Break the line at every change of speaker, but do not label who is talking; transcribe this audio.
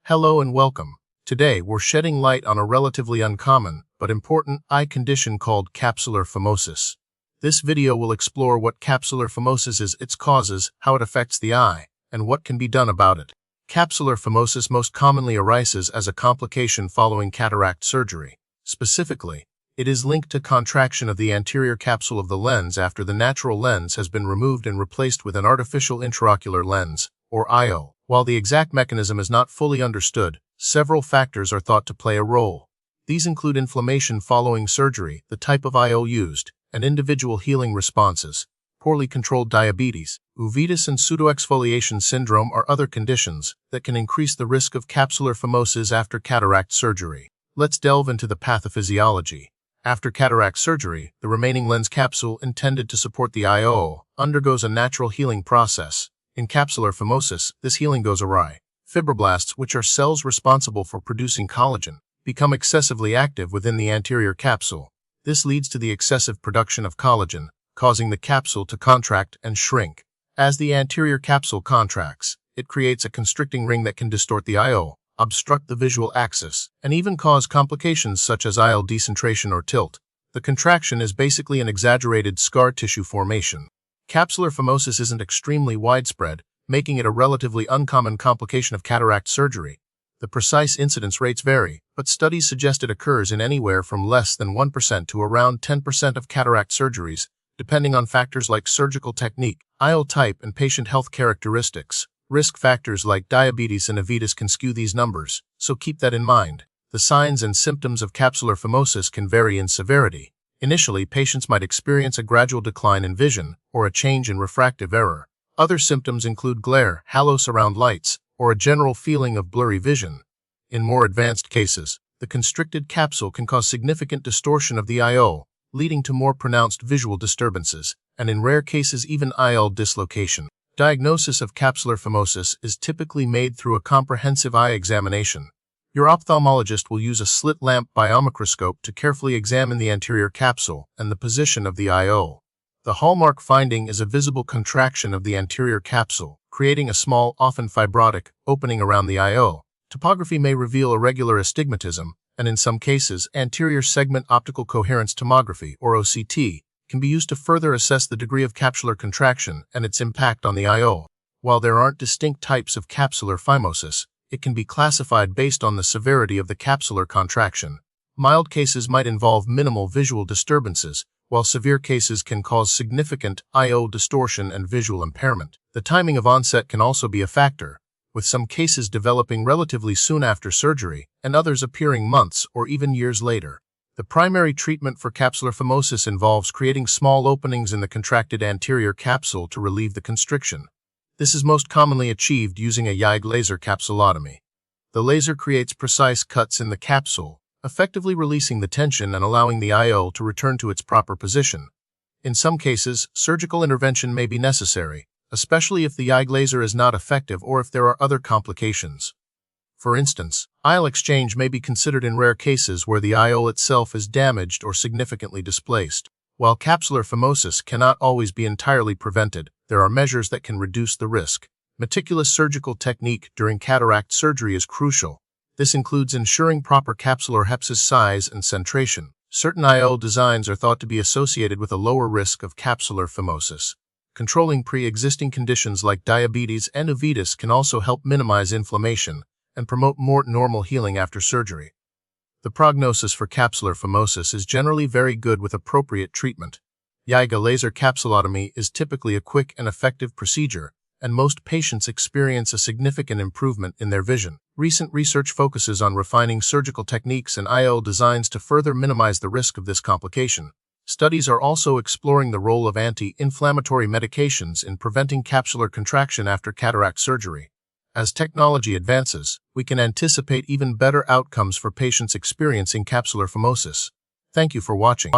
Hello and welcome. Today, we're shedding light on a relatively uncommon but important eye condition called capsular phimosis. This video will explore what capsular phimosis is, its causes, how it affects the eye, and what can be done about it. Capsular phimosis most commonly arises as a complication following cataract surgery. Specifically, it is linked to contraction of the anterior capsule of the lens after the natural lens has been removed and replaced with an artificial intraocular lens, or IO. While the exact mechanism is not fully understood, several factors are thought to play a role. These include inflammation following surgery, the type of IO used, and individual healing responses. Poorly controlled diabetes, uveitis, and pseudoexfoliation syndrome are other conditions that can increase the risk of capsular phimosis after cataract surgery. Let's delve into the pathophysiology. After cataract surgery, the remaining lens capsule intended to support the IO undergoes a natural healing process. In capsular phimosis, this healing goes awry. Fibroblasts, which are cells responsible for producing collagen, become excessively active within the anterior capsule. This leads to the excessive production of collagen, causing the capsule to contract and shrink. As the anterior capsule contracts, it creates a constricting ring that can distort the IO, obstruct the visual axis, and even cause complications such as IOL decentration or tilt. The contraction is basically an exaggerated scar tissue formation. Capsular phimosis isn't extremely widespread, making it a relatively uncommon complication of cataract surgery. The precise incidence rates vary, but studies suggest it occurs in anywhere from less than 1% to around 10% of cataract surgeries, depending on factors like surgical technique, IOL type, and patient health characteristics. Risk factors like diabetes and uveitis can skew these numbers, so keep that in mind. The signs and symptoms of capsular phimosis can vary in severity. Initially, patients might experience a gradual decline in vision or a change in refractive error. Other symptoms include glare, halos around lights, or a general feeling of blurry vision. In more advanced cases, the constricted capsule can cause significant distortion of the IO, leading to more pronounced visual disturbances, and in rare cases even IOL dislocation. Diagnosis of capsular phimosis is typically made through a comprehensive eye examination. Your ophthalmologist will use a slit lamp biomicroscope to carefully examine the anterior capsule and the position of the IO. The hallmark finding is a visible contraction of the anterior capsule, creating a small, often fibrotic, opening around the IO. Topography may reveal irregular astigmatism, and in some cases, anterior segment optical coherence tomography, or OCT, can be used to further assess the degree of capsular contraction and its impact on the IO. While there aren't distinct types of capsular phimosis, it can be classified based on the severity of the capsular contraction. Mild cases might involve minimal visual disturbances, while severe cases can cause significant IO distortion and visual impairment. The timing of onset can also be a factor, with some cases developing relatively soon after surgery and others appearing months or even years later. The primary treatment for capsular phimosis involves creating small openings in the contracted anterior capsule to relieve the constriction. This is most commonly achieved using a YAG laser capsulotomy. The laser creates precise cuts in the capsule, effectively releasing the tension and allowing the IO to return to its proper position. In some cases, surgical intervention may be necessary, especially if the YAG laser is not effective or if there are other complications. For instance, IOL exchange may be considered in rare cases where the IOL itself is damaged or significantly displaced. While capsular phimosis cannot always be entirely prevented, there are measures that can reduce the risk. Meticulous surgical technique during cataract surgery is crucial. This includes ensuring proper capsular hepsis size and centration. Certain IOL designs are thought to be associated with a lower risk of capsular phimosis. Controlling pre-existing conditions like diabetes and uveitis can also help minimize inflammation and promote more normal healing after surgery. The prognosis for capsular phimosis is generally very good with appropriate treatment. YAG laser capsulotomy is typically a quick and effective procedure, and most patients experience a significant improvement in their vision. Recent research focuses on refining surgical techniques and IOL designs to further minimize the risk of this complication. Studies are also exploring the role of anti-inflammatory medications in preventing capsular contraction after cataract surgery. As technology advances, we can anticipate even better outcomes for patients experiencing capsular phimosis. Thank you for watching.